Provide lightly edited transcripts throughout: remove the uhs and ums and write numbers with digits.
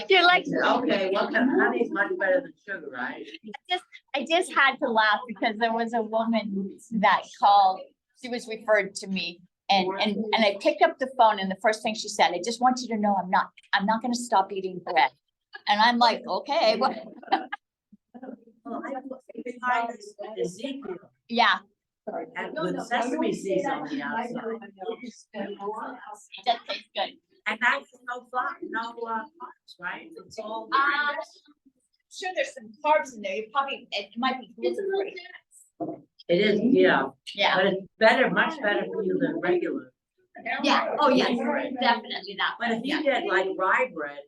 You're like, Okay, well, honey's much better than sugar, right? I just had to laugh because there was a woman that called, she was referred to me. And I picked up the phone and the first thing she said, I just want you to know I'm not gonna stop eating bread. And I'm like, okay, what? Well, I find this Ezekiel Yeah, and with sesame seeds on the outside. it does taste good. And that's no fat, no carbs, right? It's all. Sure, there's some carbs in there. You probably, it might be gluten-free. It is, yeah, Yeah, but it's better, much better for you than regular. yeah, oh, yes, definitely that. But if you get like rye bread,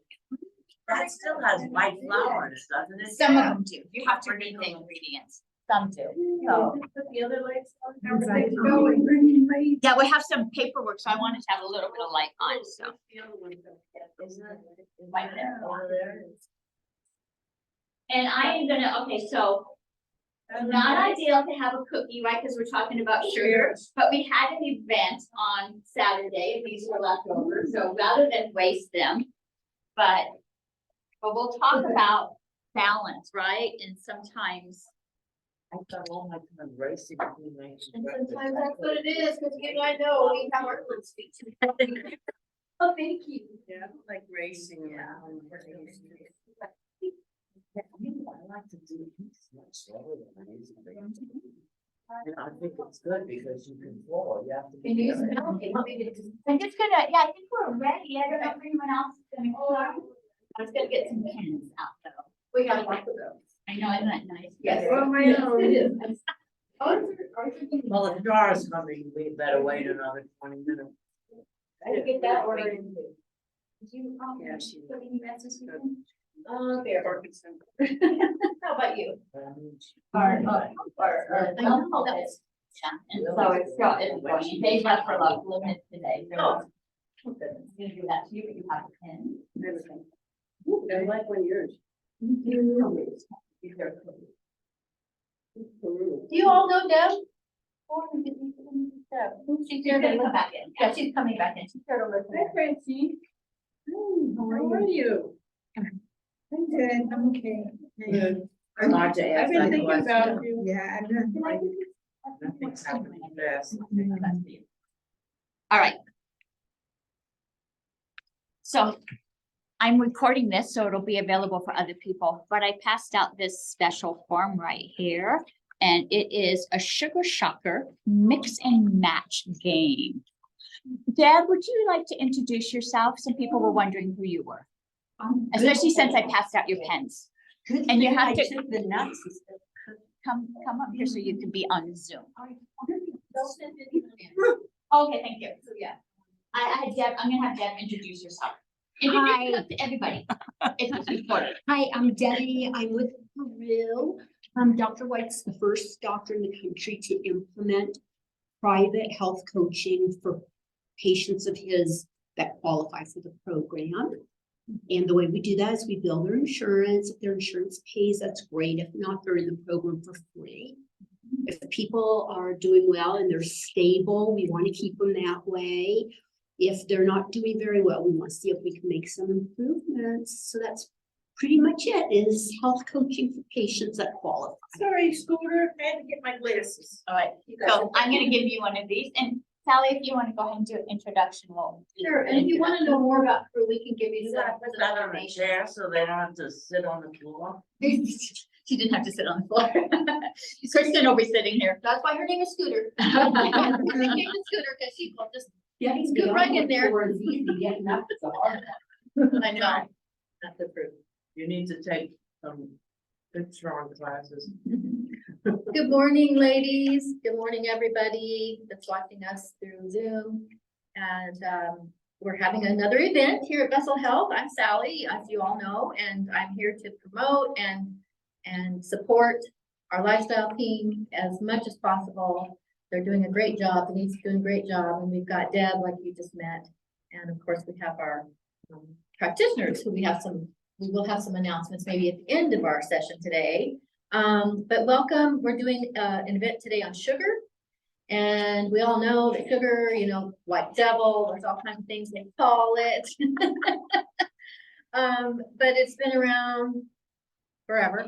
that still has white flour in it, doesn't it? Some of them do. You have to read the ingredients. Some do. So, yeah, we have some paperwork, so I wanted to have a little bit of light on, so. Right there. And I am gonna, okay, so not ideal to have a cookie, right, because we're talking about sugar, but we had an event on Saturday, these were left over, so rather than waste them, but we'll talk about balance, right, and sometimes. I thought all my time racing between nights And and sometimes breakfast. that's what it is, because you and I know we have our food speech. Oh, thank you. Yeah, like racing. Yeah. I like to do things much slower than I usually do. And I think it's good because you can flow, you have to. Can you smell? Okay, let me get this. I'm just gonna, yeah, I think we're ready, I don't know if anyone else is gonna go. I was gonna get some pens out though. We got lots of those. I know, isn't that nice? Yes. Oh, my Yes, God. it is. Well, if jar is coming, we better wait another 20 minutes. I get that order in. Did you? Yeah, she- Put any messages in? There. How about you? I know, that's. Yeah, and so it's got, it's going, they left for like limit today. Oh. I'm gonna do that to you, but you have a pen. I like when yours. Do you all know Deb? She's here to come back in. Yeah, she's coming back in. She's here to listen. Hi, Francine. How are you? I'm good, I'm okay. Good. It's hard to I've ask been that thinking question. about you. Yeah, I'm not. Nothing's happening fast. All right. So I'm recording this, so it'll be available for other people, but I passed out this special form right here. And it is a sugar shocker mix and match game. Deb, would you like to introduce yourself? Some people were wondering who you were, especially since I passed out your pens. And you have to the nuts. come up here so you can be on Zoom. Okay, thank you. So, yeah. I had Deb, I'm gonna have Deb introduce yourself. Introduce Hi. yourself to everybody. It's important. Hi, I'm Debbie. I'm with Peru. Dr. White's the first doctor in the country to implement private health coaching for patients of his that qualify for the program. And the way we do that is we bill their insurance. If their insurance pays, that's great. If not, they're in the program for free. If people are doing well and they're stable, we want to keep them that way. If they're not doing very well, we want to see if we can make some improvements. So that's pretty much it, is health coaching for patients that qualify. Sorry, Scooter, I had to get my glasses. All right, so I'm gonna give you one of these, and Sally, if you wanna go ahead and do an introduction, we'll. Sure, and if you want to know more about Peru, we can give you You some gotta put that on a information. chair so they don't have to sit on the floor. She didn't have to sit on the floor. Kristen will be sitting here. That's why her name is Scooter. Her name is Scooter, because she will just, he's good right in there. I know. That's the proof. You need to take some good strong classes. Good morning, ladies. Good morning, everybody that's watching us through Zoom. And we're having another event here at Vessel Health. I'm Sally, as you all know, and I'm here to promote and support our lifestyle team as much as possible. They're doing a great job. Denise's doing a great job, and we've got Deb, like you just met. And of course, we have our practitioners who we will have some announcements maybe at the end of our session today. But welcome, we're doing an event today on sugar. And we all know that sugar, white devil, there's all kinds of things they call it. But it's been around forever.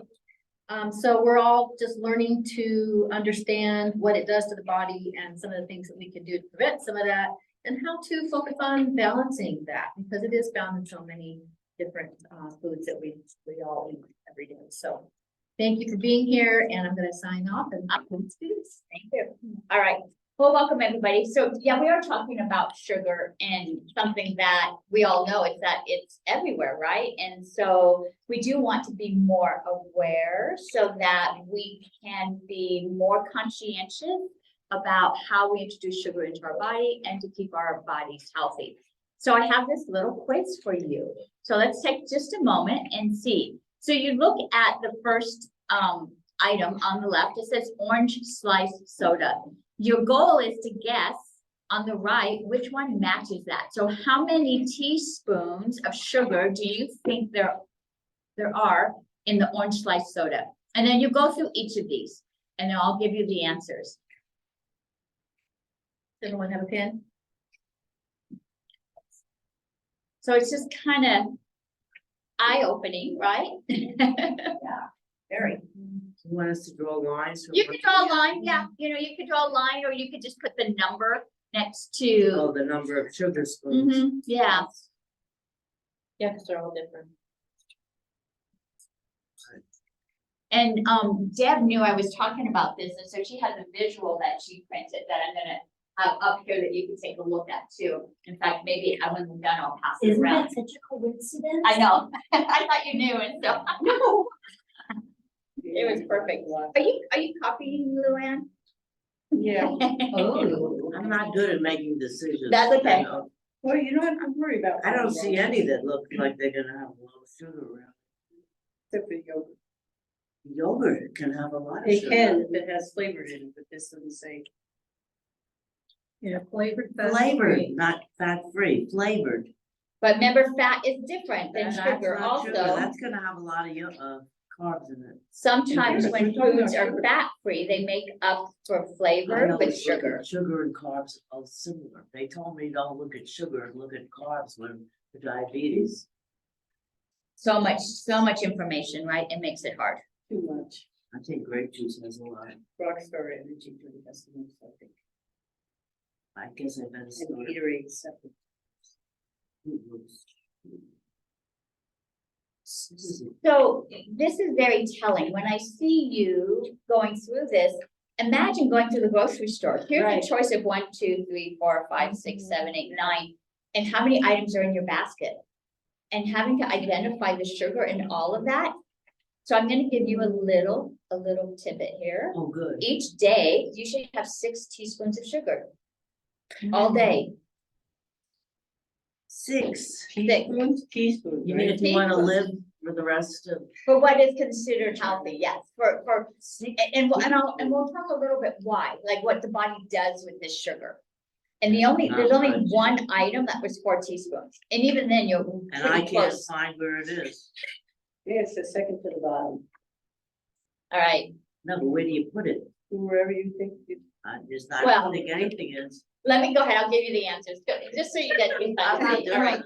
So we're all just learning to understand what it does to the body and some of the things that we can do to prevent some of that and how to focus on balancing that because it is found in so many different foods that we all eat every day. So thank you for being here and I'm going to sign off and up to students. Thank you. All right. Well, welcome everybody. So yeah, we are talking about sugar and something that we all know is that it's everywhere, right? And so we do want to be more aware so that we can be more conscientious about how we introduce sugar into our body and to keep our bodies healthy. So I have this little quiz for you. So let's take just a moment and see. So you look at the first item on the left, it says orange slice soda. Your goal is to guess on the right which one matches that. So how many teaspoons of sugar do you think there are in the orange slice soda? And then you go through each of these and then I'll give you the answers. Does anyone have a pen? So it's just kind of eye-opening, right? Very. You want us to draw lines? You could draw a line, yeah, you could draw a line or you could just put the number next to. Oh, the number of sugar spoons. Yeah, Yeah, because they're all different. and Deb knew I was talking about this, and so she has a visual that she printed that I'm gonna have up here that you can take a look at too. In fact, maybe when we're done, I'll pass it Isn't around. that such a coincidence? I know, I thought you knew, and so. It was perfect. Are you copying, Luann? Yeah. Oh. I'm not good at making decisions. That's okay. you know. Well, you don't have to worry about. I don't see any that look like they're gonna have a lot of sugar around. Except for yogurt. Yogurt can have a lot of It sugar. can if it has flavor in it, but this doesn't say. Yeah, flavored. Flavored, not fat-free, flavored. But remember, fat is different than That's sugar not sugar. also. That's gonna have a lot of carbs in it. Sometimes Yeah, when we're talking foods about are sugar. fat-free, they make up for I flavor know, with but look sugar. at Sugar and carbs are similar. They told me don't look at sugar, look at carbs when for diabetes. So much information, right? It makes it hard. Too much. I think grape juice has a lot. Rockstar Energy drink has the most, I think. I guess I better And start. Gatorade separate. So this is very telling. When I see you going through this, imagine going to the grocery store. Here's Right. a choice of 1, 2, 3, 4, 5, 6, 7, 8, 9, and how many items are in your basket? And having to identify the sugar in all of that. So I'm gonna give you a little tidbit here. Oh, good. Each day, you should have 6 teaspoons of sugar all day. 6. Teaspoons, teaspoons. You mean right? if you wanna Teaspoons. live for the rest of, For what is considered healthy, yes, and we'll talk a little bit why, like what the body does with this sugar. And there's only Not much. one item that was 4 teaspoons, and even then you're and I pretty can't close. find where it is. Yeah, it's the second to the bottom, All right, No, but where do you put it? wherever you think you. I just, I Well- don't think anything is. let me go ahead, I'll give you the answers, just so you get. All right.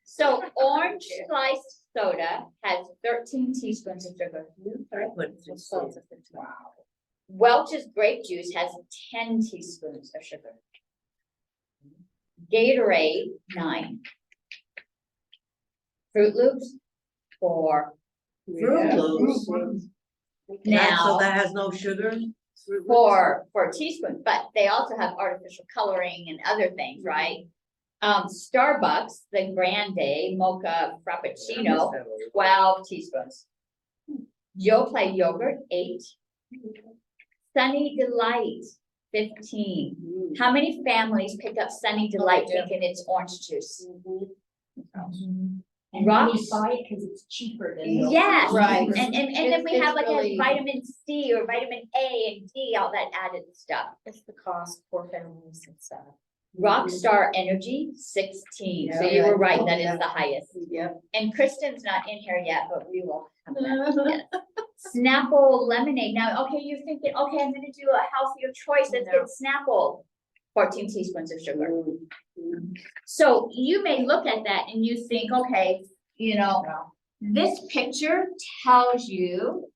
So orange sliced soda has 13 teaspoons of sugar. I put 16. Wow. Welch's grape juice has 10 teaspoons of sugar. Gatorade, 9. Fruit Loops, 4. Fruit Loops. Now, So that has no sugar? Fruit Loops? for teaspoons, but they also have artificial coloring and other things, right? Starbucks, the Grande Mocha Frappuccino, 12 teaspoons. Yoplait yogurt, 8. Sunny Delight, 15. How many families pick up Sunny Delight do. thinking it's orange juice? And Rocks. they buy it because it's cheaper than. the- Yes, Right. and then we It's have like a really- vitamin C or vitamin A and D, all that added stuff. It's the cost for families and stuff. Rockstar Energy, 16. So you were right, that is the highest. Yep. And Kristen's not in here yet, but we will have that. Yes. Snapple lemonade. Now, okay, you're thinking, okay, I'm gonna do a healthier choice. Let's get Snapple. 14 teaspoons of sugar. So you may look at that and you think, okay, you know, this picture tells you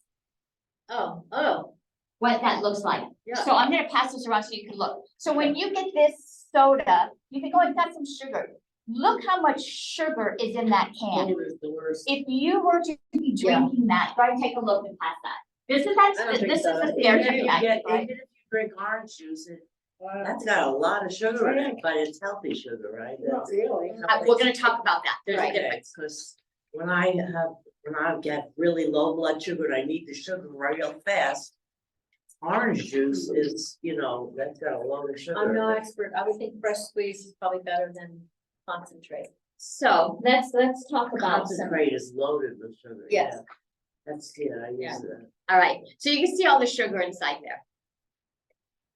Oh, what that looks like. yeah. So I'm gonna pass this around so you can look. So when you get this soda, you think, oh, it's got some sugar. Look how much sugar is in that can. Soda's the worst. If you were to be Yeah. drinking that, go ahead and take a look and pass that. This is, I don't think this is so. the Even stair if you check, get- right? even if you drink orange juice, that's got a lot of sugar in it, but it's healthy sugar, right? That's- really. We're gonna talk about that. There's a Right, difference. because when I get really low blood sugar and I need the sugar real fast, orange juice is, that's got a lot of sugar. I'm no expert. I would think fresh squeeze is probably better than concentrate. So let's talk about some. Concentrate is loaded with sugar. Yes. Yeah. That's, I Yeah. use that. All right, so you can see all the sugar inside there.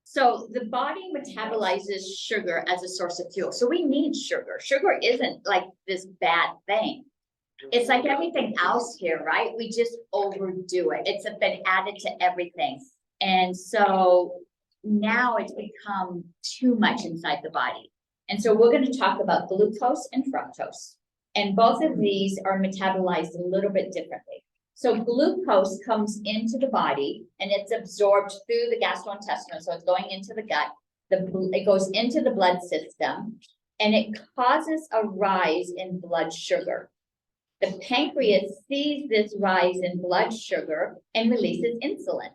So the body metabolizes sugar as a source of fuel. So we need sugar. Sugar isn't like this bad thing. It's like everything else here, right? We just overdo it. It's been added to everything. And so now it's become too much inside the body. And so we're going to talk about glucose and fructose. And both of these are metabolized a little bit differently. So glucose comes into the body and it's absorbed through the gastrointestinal. So it's going into the gut. It goes into the blood system and it causes a rise in blood sugar. The pancreas sees this rise in blood sugar and releases insulin.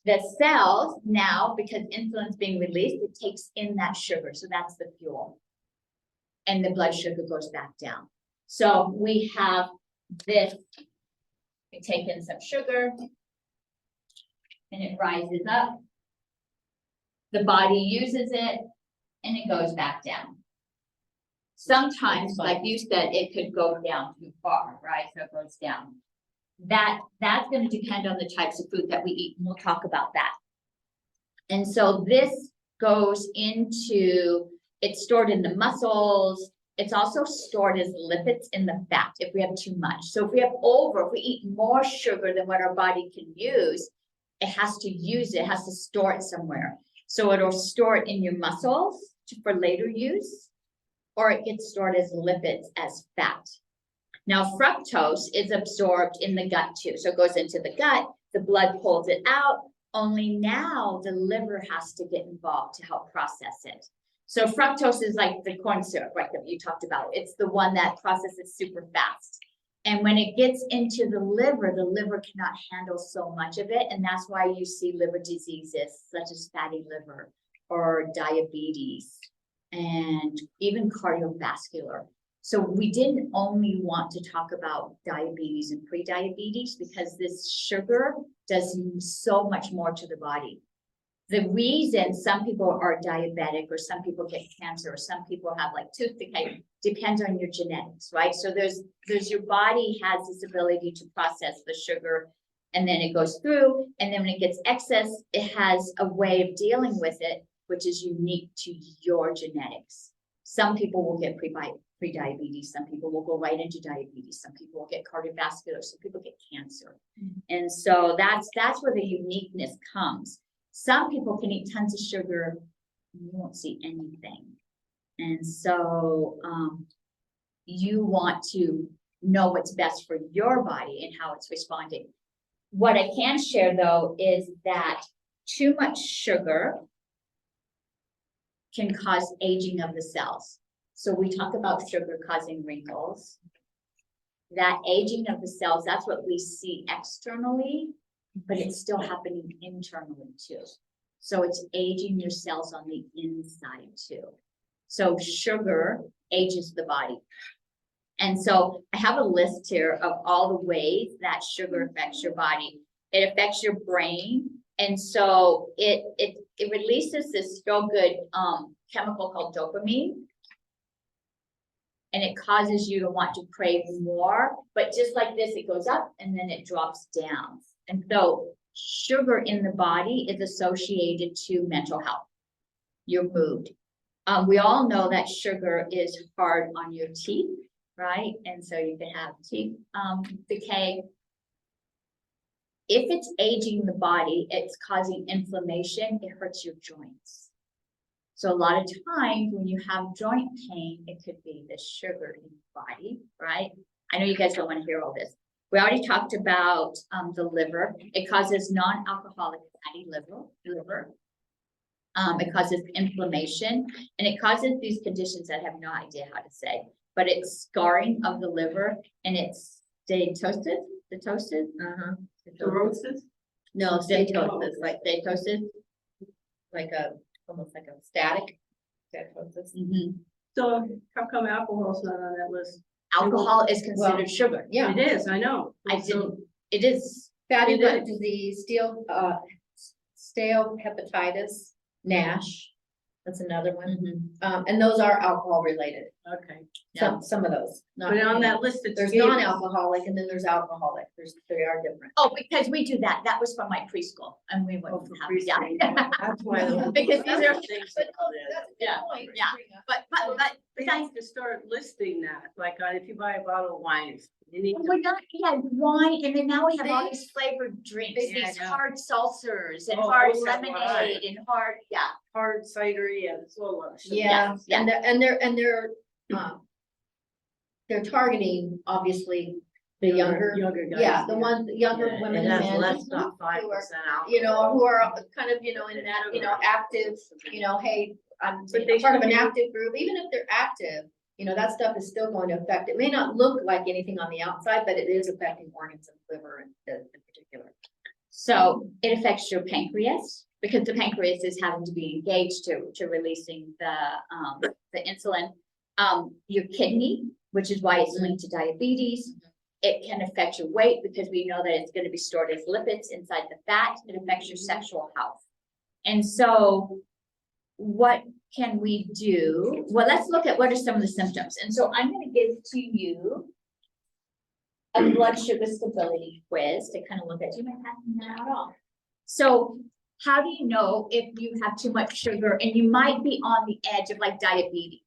The cells now, because insulin is being released, it takes in that sugar. So that's the fuel. And the blood sugar goes back down. So we have this. We take in some sugar and it rises up. The body uses it and it goes back down. Sometimes, like you said, it could go down too far, right? So it goes down. That's going to depend on the types of food that we eat, and we'll talk about that. And so this goes into, it's stored in the muscles. It's also stored as lipids in the fat if we have too much. So if we eat more sugar than what our body can use, it has to use it, has to store it somewhere. So it'll store it in your muscles for later use, or it gets stored as lipids, as fat. Now, fructose is absorbed in the gut too. So it goes into the gut, the blood pulls it out, only now the liver has to get involved to help process it. So fructose is like the corn syrup, right, that you talked about. It's the one that processes super fast. And when it gets into the liver cannot handle so much of it. And that's why you see liver diseases such as fatty liver or diabetes and even cardiovascular. So we didn't only want to talk about diabetes and pre-diabetes because this sugar does so much more to the body. The reason some people are diabetic or some people get cancer or some people have like tooth decay depends on your genetics, right? So there's your body has this ability to process the sugar and then it goes through, and then when it gets excess, it has a way of dealing with it, which is unique to your genetics. Some people will get pre-diabetes, some people will go right into diabetes, some people will get cardiovascular, some people get cancer. And so that's where the uniqueness comes. Some people can eat tons of sugar, you won't see anything. And so you want to know what's best for your body and how it's responding. What I can share though is that too much sugar can cause aging of the cells. So we talk about sugar causing wrinkles. That aging of the cells, that's what we see externally, but it's still happening internally too. So it's aging your cells on the inside too. So sugar ages the body. And so I have a list here of all the ways that sugar affects your body. It affects your brain. And so it releases this feel-good chemical called dopamine. And it causes you to want to crave more. But just like this, it goes up and then it drops down. And so sugar in the body is associated to mental health, your mood, We all know that sugar is hard on your teeth, right? And so you can have teeth, decay. If it's aging the body, it's causing inflammation, it hurts your joints. So a lot of times when you have joint pain, it could be the sugar in your body, right? I know you guys don't want to hear all this. We already talked about the liver. It causes non-alcoholic fatty liver. It causes inflammation, and it causes these conditions that I have no idea how to say, but it's scarring of the liver, and it's steatosis. Cirrhosis? No, steatosis, Oh, like steatosis. Like almost like a static steatosis. So how come alcohol's not on that list? Alcohol is considered sugar. Yeah, It is, I know. I So- didn't, it is, fatty It liver is. disease, steatohepatitis, NASH. That's another one. And those are alcohol related. Okay, Some of those. not- but on that list, it's. There's non-alcoholic and then there's alcoholic. They are different. oh, because we do that. That was from my preschool and we Oh, wouldn't for have, preschool. yeah. That's why. the- Because these are- things But that no, go there. that's a good Yeah, point to yeah. bring up. But We besides, need to start listing that, like, if you buy a bottle of wine, you need to. we're not, yeah, wine, and then now we have all They- these flavored drinks, they- these Yeah, I know. hard seltzers and Oh, hard those are lemonade and hard, yeah. Hard cider, yeah, it's all of it. Yeah, yeah. they're targeting, obviously, the younger, guys. yeah, the ones, the younger Yeah, women it and has men. less than who are, 5% alcohol. You know, who are kind of, in that, active, hey, I'm But they part of should an be- active group, even if they're active, that stuff is still going to affect, it may not look like anything on the outside, but it is affecting organs and liver in particular. So it affects your pancreas because the pancreas is having to be engaged to releasing the insulin. Your kidney, which is why it's linked to diabetes. It can affect your weight because we know that it's going to be stored as lipids inside the fat. It affects your sexual health. And so what can we do? Well, let's look at what are some of the symptoms. And so I'm going to give to you a blood sugar stability quiz to kind of look at. Do you mind passing that out all? So how do you know if you have too much sugar and you might be on the edge of like diabetes?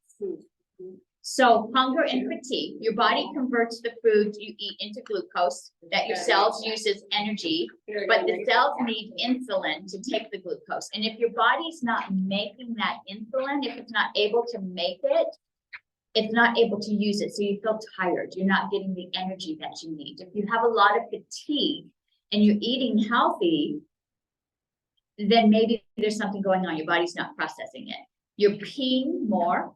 So hunger and fatigue, your body converts the food you eat into glucose that your cells use as energy, but the cells need insulin to take the glucose. And if your body's not making that insulin, if it's not able to make it, it's not able to use it. So you feel tired. You're not getting the energy that you need. If you have a lot of fatigue and you're eating healthy, then maybe there's something going on. Your body's not processing it. You're peeing more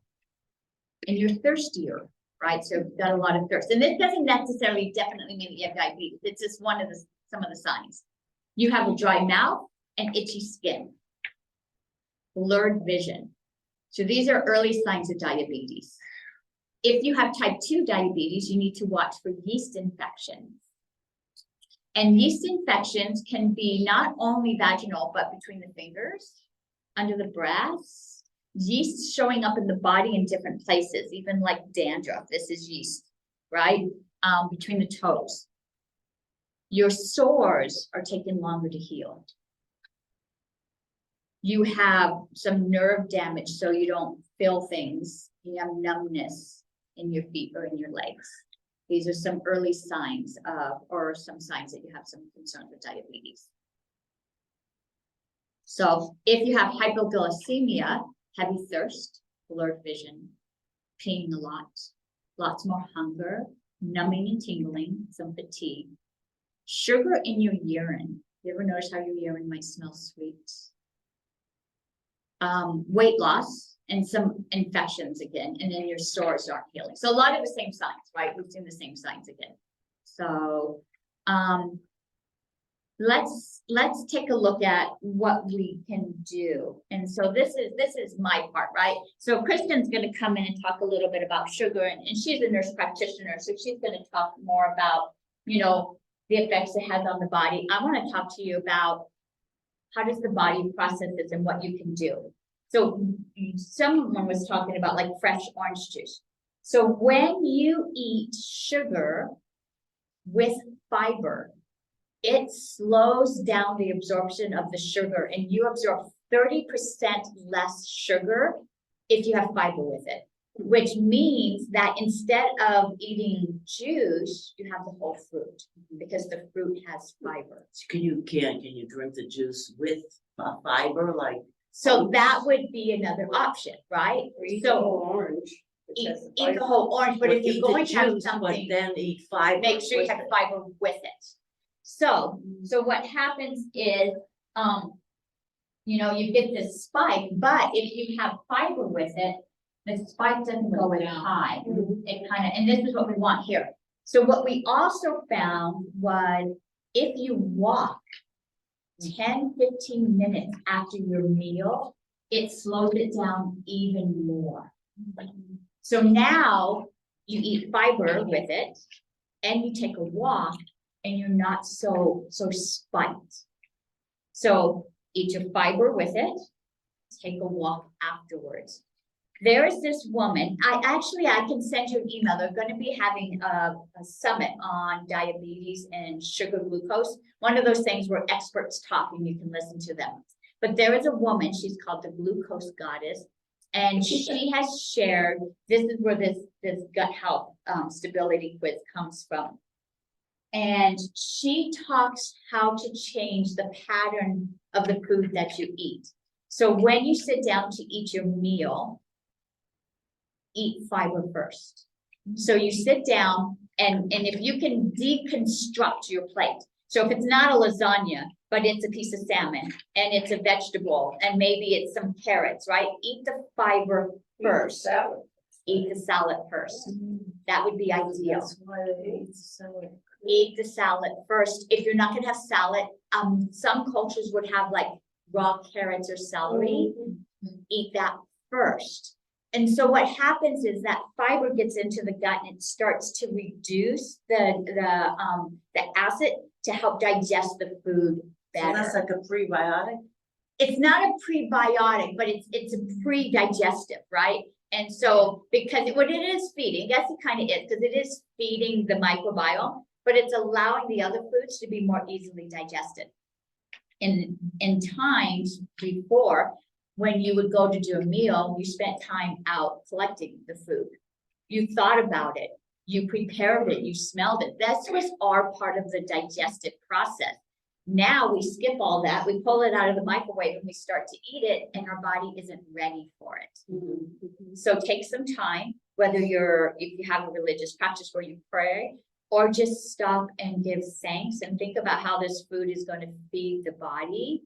and you're thirstier, right? So you've got a lot of thirst. And this doesn't necessarily definitely mean that you have diabetes. It's just some of the signs. You have a dry mouth and itchy skin, blurred vision. So these are early signs of diabetes. If you have type 2 diabetes, you need to watch for yeast infections. And yeast infections can be not only vaginal, but between the fingers, under the breasts, yeast showing up in the body in different places, even like dandruff. This is yeast, right? Between the toes. Your sores are taking longer to heal. You have some nerve damage, so you don't feel things. You have numbness in your feet or in your legs. These are some early signs or some signs that you have some concerns with diabetes. So if you have hypoglycemia, heavy thirst, blurred vision, peeing a lot, lots more hunger, numbing and tingling, some fatigue, sugar in your urine. You ever notice how your urine might smell sweet? Weight loss and some infections again, and then your sores aren't healing. So a lot of the same signs, right? We've seen the same signs again. So let's take a look at what we can do. And so this is my part, right? So Kristen's going to come in and talk a little bit about sugar, and she's a nurse practitioner, so she's going to talk more about, the effects it has on the body. I want to talk to you about how does the body process this and what you can do. So someone was talking about like fresh orange juice. So when you eat sugar with fiber, it slows down the absorption of the sugar, and you absorb 30% less sugar if you have fiber with it. Which means that instead of eating juice, you have the whole fruit, because the fruit has fiber. So can you drink the juice with fiber, like? So that would be another option, right? So orange. eat the whole orange, but if eat you're the going to have juice, but something, then eat fiber. make sure you with have it. fiber with it. So what happens is, you know, you get this spike, but if you have fiber with it, the spike doesn't go as high. It kind of, and this is what we want here. So what we also found was if you walk 10-15 minutes after your meal, it slows it down even more. So now you eat fiber with it and you take a walk and you're not so spiked. So eat your fiber with it, take a walk afterwards. There is this woman, I can send you an email. They're going to be having a summit on diabetes and sugar glucose. One of those things where experts talk and you can listen to them. But there is a woman, she's called the Glucose Goddess, and she has shared, this is where this gut health stability quiz comes from. And she talks how to change the pattern of the food that you eat. So when you sit down to eat your meal, eat fiber first. So you sit down and if you can deconstruct your plate. So if it's not a lasagna, but it's a piece of salmon and it's a vegetable and maybe it's some carrots, right? Eat the fiber first. Salad. Eat the salad first. That would be ideal. That's why they eat salad. Eat the salad first. If you're not gonna have salad, some cultures would have like raw carrots or celery. Eat that first. And so what happens is that fiber gets into the gut and it starts to reduce the acid to help digest the food So better. that's like a prebiotic? It's not a prebiotic, but it's a pre-digestive, right? And so because what it is feeding, yes, it kind of is, because it is feeding the microbiome, but it's allowing the other foods to be more easily digested. In times before, when you would go to do a meal, you spent time out collecting the food. You thought about it, you prepared it, you smelled it. That was our part of the digestive process. Now we skip all that, we pull it out of the microwave and we start to eat it and our body isn't ready for it. So take some time, whether if you have a religious practice where you pray, or just stop and give thanks and think about how this food is going to feed the body,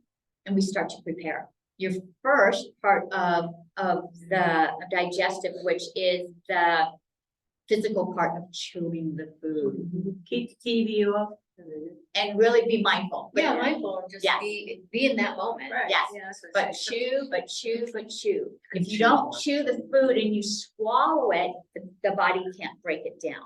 and we start to prepare. Your first part of the digestive, which is the physical part of chewing the food, Keep the TV off. and really be mindful. Yeah, mindful, just Yes. be in that moment. Right. Yes, Yeah, that's what but I said. chew. If you Chew don't more. chew the food and you swallow it, the body can't break it down.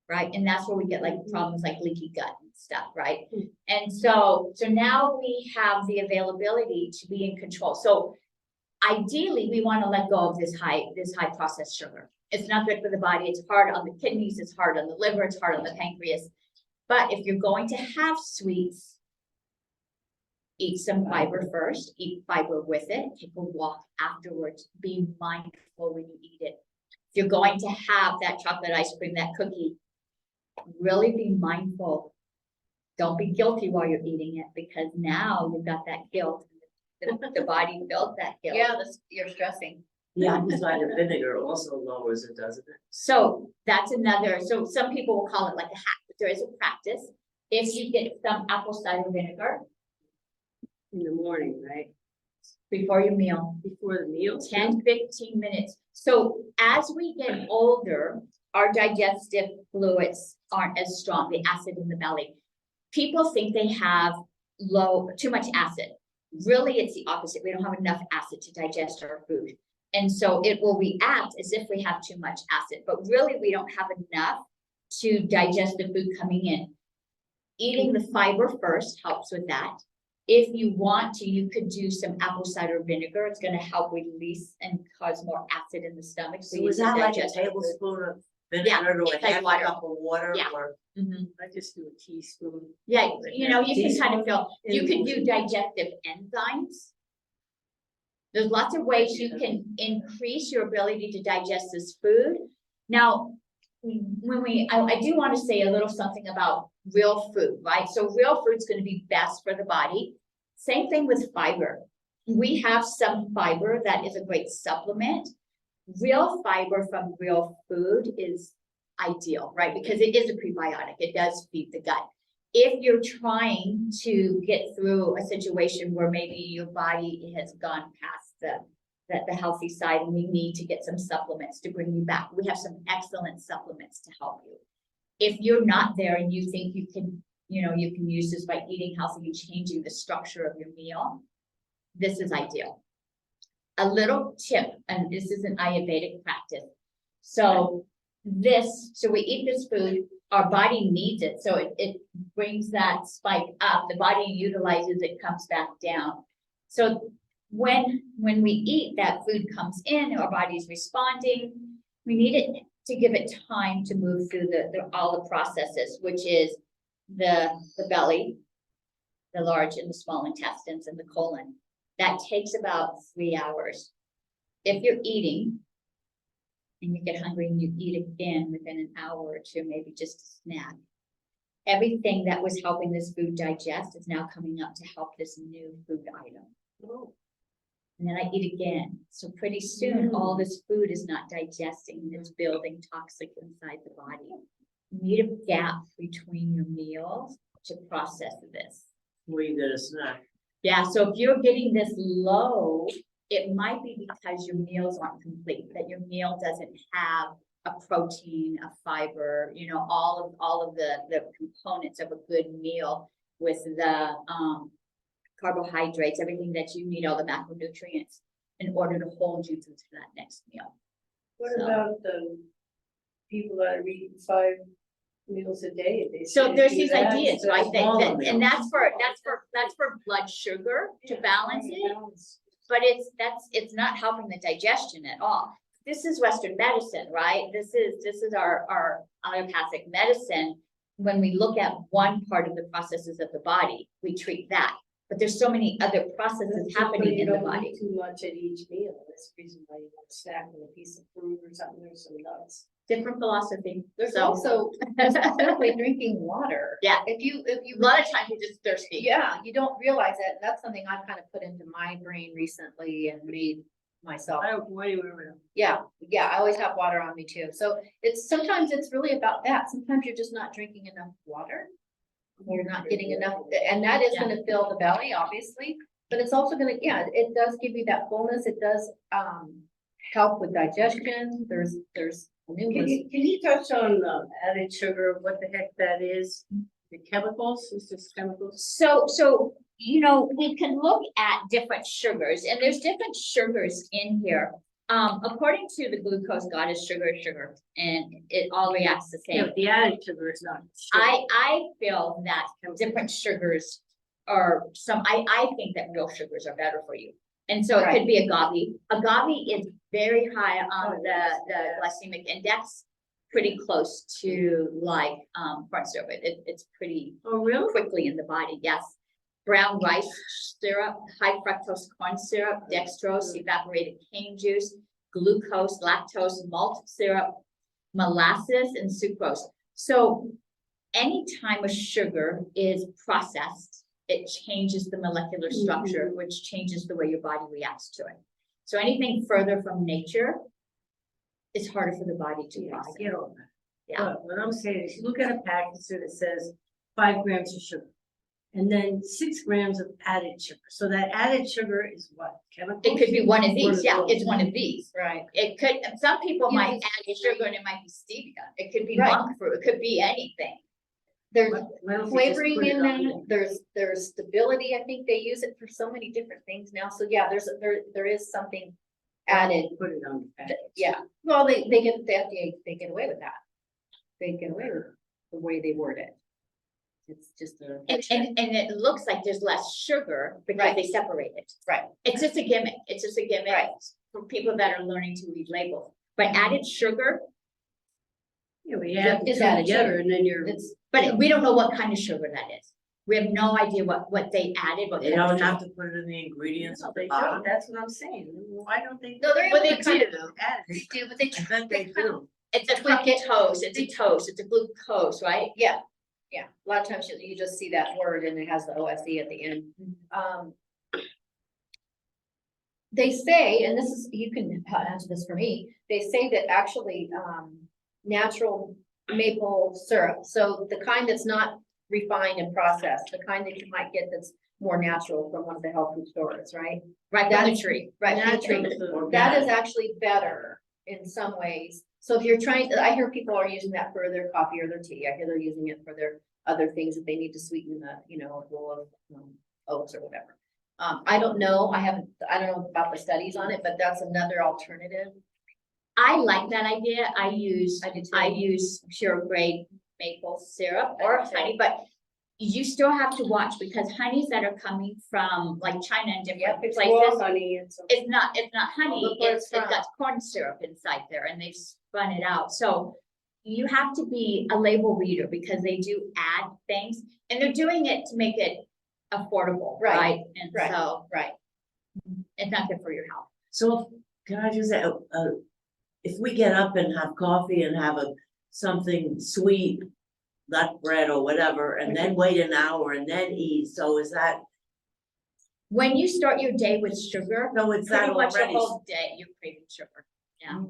Right, and that's where we get like problems like leaky gut and stuff, right? And so now we have the availability to be in control. So ideally, we want to let go of this high processed sugar. It's not good for the body. It's hard on the kidneys, it's hard on the liver, it's hard on the pancreas. But if you're going to have sweets, eat some fiber first, eat fiber with it, take a walk afterwards, be mindful when you eat it. If you're going to have that chocolate ice cream, that cookie, really be mindful. Don't be guilty while you're eating it, because now you've got that guilt. The body feels that guilt. Yeah, you're stressing. The apple cider vinegar also lowers it, doesn't it? So that's another, so some people will call it like a hack, but there is a practice. If you get some apple cider vinegar In the morning, right? before your meal, Before the meal. 10-15 minutes. So as we get older, our digestive fluids aren't as strong, the acid in the belly. People think they have too much acid. Really, it's the opposite. We don't have enough acid to digest our food. And so it will react as if we have too much acid, but really we don't have enough to digest the food coming in. Eating the fiber first helps with that. If you want to, you could do some apple cider vinegar. It's going to help release and cause more acid in the stomach. So you is can that like a digest the food. tablespoon of Yeah, vinegar to it's a like half a water. cup of water Yeah. or? Mhm. I just do a teaspoon. Yeah, you know, you can kind of feel, you in could the do digestive enzymes. There's lots of ways you can increase your ability to digest this food. Now, I do want to say a little something about real food, right? So real food's going to be best for the body. Same thing with fiber. We have some fiber that is a great supplement. Real fiber from real food is ideal, right? Because it is a prebiotic. It does feed the gut. If you're trying to get through a situation where maybe your body has gone past the healthy side and we need to get some supplements to bring you back, we have some excellent supplements to help you. If you're not there and you think you can, you can use this by eating healthy and changing the structure of your meal, this is ideal. A little tip, and this is an Ayurvedic practice. So we eat this food, our body needs it. So it brings that spike up, the body utilizes it, comes back down. So when we eat, that food comes in, our body's responding, we need it to give it time to move through all the processes, which is the belly, the large and the small intestines, and the colon. That takes about 3 hours. If you're eating and you get hungry and you eat again within an hour or two, maybe just a snack, everything that was helping this food digest is now coming up to help this new food item. And then I eat again. So pretty soon, all this food is not digesting, it's building toxic inside the body. You need a gap between your meals to process this. Where you get a snack. Yeah, so if you're getting this low, it might be because your meals aren't complete, that your meal doesn't have a protein, a fiber, all of the components of a good meal with the carbohydrates, everything that you need, all the macronutrients in order to hold you through to that next meal. What So- about the people that are eating 5 meals a day? They So say there's do these that ideas, instead right? of That, and that's for blood sugar to balance it. But it's not helping the digestion at all. This is Western medicine, right? This is our allopathic medicine. When we look at one part of the processes of the body, we treat that. But there's so many other processes happening in the body. Too much at each meal. That's the reason why you want to snack with a piece of fruit or something or some nuts. Different philosophy. There's So also simply drinking water. Yeah. If you a lot of times you're just thirsty. Yeah, you don't realize it. And that's something I've kind of put into my brain recently and made myself. I don't go anywhere with them. Yeah, I always have water on me too. So sometimes it's really about that. Sometimes you're just not drinking enough water. You're not getting enough, and that is gonna fill the belly, obviously, but it's also gonna, it does give you that fullness. It does help with digestion. There's numerous. Can you touch on added sugar, what the heck that is? The chemicals, is this chemicals? So, we can look at different sugars, and there's different sugars in here. According to the glucose goddess, sugar is sugar, and it all reacts the Yeah, same. but the added sugar is not. sugar. I feel that different sugars are I think that real sugars are better for you. And so it could be agave. Agave is very high on the glycemic index, pretty close to like corn syrup. It's pretty Oh, really? quickly in the body, yes. Brown rice syrup, high fructose corn syrup, dextrose, evaporated cane juice, glucose, lactose, malt syrup, molasses, and sucrose. So anytime a sugar is processed, it changes the molecular structure, which changes the way your body reacts to it. So anything further from nature, it's harder for the body to Yeah, I process. get all that. Yeah. But what I'm saying is, you look at a package that says 5 grams of sugar. And then 6 grams of added sugar. So that added sugar is what? Chemicals? It could be one of One these, of yeah, those. it's one of these. Right. It could, some people Yeah, might add sugar and it might be stevia, it could be Right. monk fruit, it could be anything. There's Why don't we just flavoring put it in on that, there's stability. I think they use it for so many different things now. So yeah, there is something added. Put it on the package. Yeah, well, they get, the FDA, they get away with that. They get away with the way they word it. It's just a. And it looks like there's less sugar because Right. they separate it. Right. It's just a gimmick, it's just a gimmick Right. for people that are learning to read labels. But added sugar, Yeah, we add the Is two added together sugar. and then you're. It's, but we don't know what kind of sugar that is. We have no idea what they added, what. They kind of don't have sugar. to put it in the ingredients No, at the they bottom. don't, that's what I'm saying. Why don't they? No, they're But able they to kind of do. add They it? do, but they. I bet they do. It's a fructose, it's a toast, it's a glucose, right? Yeah, yeah, a lot of times you just see that word and it has the OSE at the end. They say, and this is, you can answer this for me, they say that actually, natural maple syrup, so the kind that's not refined and processed, the kind that you might get that's more natural from one of the health food stores, right? Right, from the That's- tree. Right, from the tree. Natural. That is actually better in some ways. So if you're trying, I hear people are using that for their coffee or their tea. I hear they're using it for their other things that they need to sweeten the, a bowl of oats or whatever. I don't know. I don't know about the studies on it, but that's another alternative. I like that idea. I use I do too. pure grade maple syrup or honey, but you still have to watch because honeys that are coming from like China and different It's places. raw honey and so. It's not honey, Look where it's it's got corn syrup inside there and they've spun it out. So you have to be a label reader because they do add things and they're doing it to make it affordable, Right, right? And right. so Right. it's not good for your health. So can I just say, if we get up and have coffee and have something sweet, nut bread or whatever, and then wait an hour and then eat, so is that, When you start your day with sugar, no, it's that pretty much the already? whole day you're craving sugar. Yeah.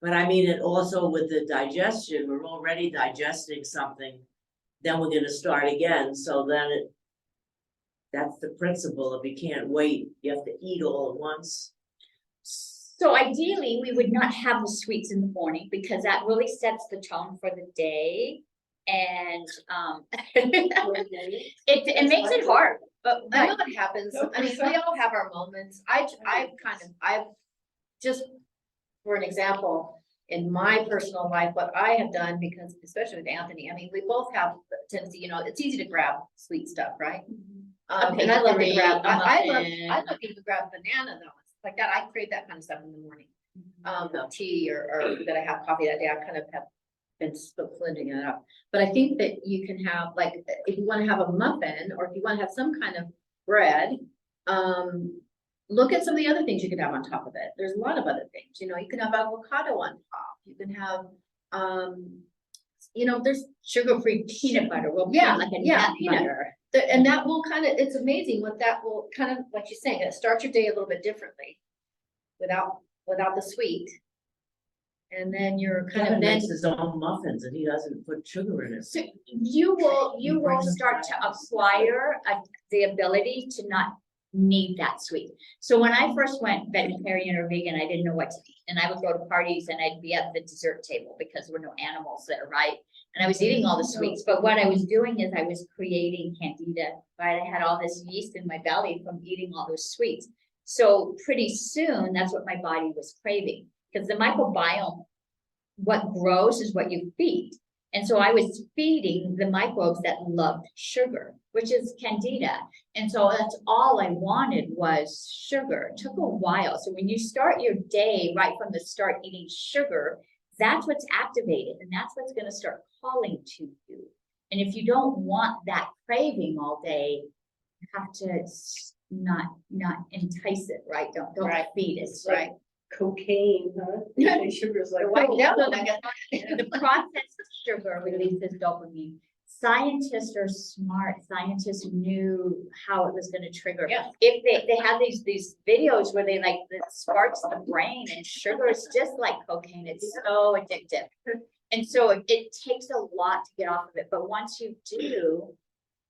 But I mean, it also with the digestion, we're already digesting something, then we're gonna start again, so then that's the principle of you can't wait, you have to eat all at once. So ideally, we would not have the sweets in the morning because that really sets the tone for the day. And it makes it hard, but I know what happens. I mean, we all have our moments. I've just, for an example, in my personal life, what I have done, because especially with Anthony, I mean, we both have the tendency, it's easy to grab sweet stuff, right? And I love to pastry, grab, a I muffin. love to even grab banana though, like that. I crave that kind of stuff in the morning. Tea or that I have coffee that day, I kind of have been splitting it up. But I think that you can have, like, if you want to have a muffin or if you want to have some kind of bread, look at some of the other things you can have on top of it. There's a lot of other things, you can have avocado on top. You can have, there's Sugar-free peanut butter will be Yeah, like a yeah, nut peanut. butter. and that will it's amazing what that will kind of, like you're saying, it starts your day a little bit differently without the sweet. And then you're kind Kevin of then. makes his own muffins and he doesn't put sugar in it. So you will bring them start to back. acquire the ability to not need that sweet. So when I first went vegetarian or vegan, I didn't know what to eat. And I would go to parties and I'd be at the dessert table because there were no animals there, right? And I was eating all the sweets, but what I was doing is I was creating candida, right? I had all this yeast in my belly from eating all those sweets. So pretty soon, that's what my body was craving. Because the microbiome, what grows is what you feed. And so I was feeding the microbes that loved sugar, which is candida. And so that's all I wanted was sugar. It took a while. So when you start your day right from the start eating sugar, that's what's activated and that's what's going to start calling to you. And if you don't want that craving all day, you have to not entice it, right? Don't Right. feed it, It's like right? cocaine, huh? Yeah. And sugar's like. Right now, So I guess. the processed sugar releases dopamine. Scientists are smart. Scientists knew how it was going to trigger. Yeah. If they have these videos where they it sparks the brain and sugar is just like cocaine. It's so addictive. And so it takes a lot to get off of it. But once you do,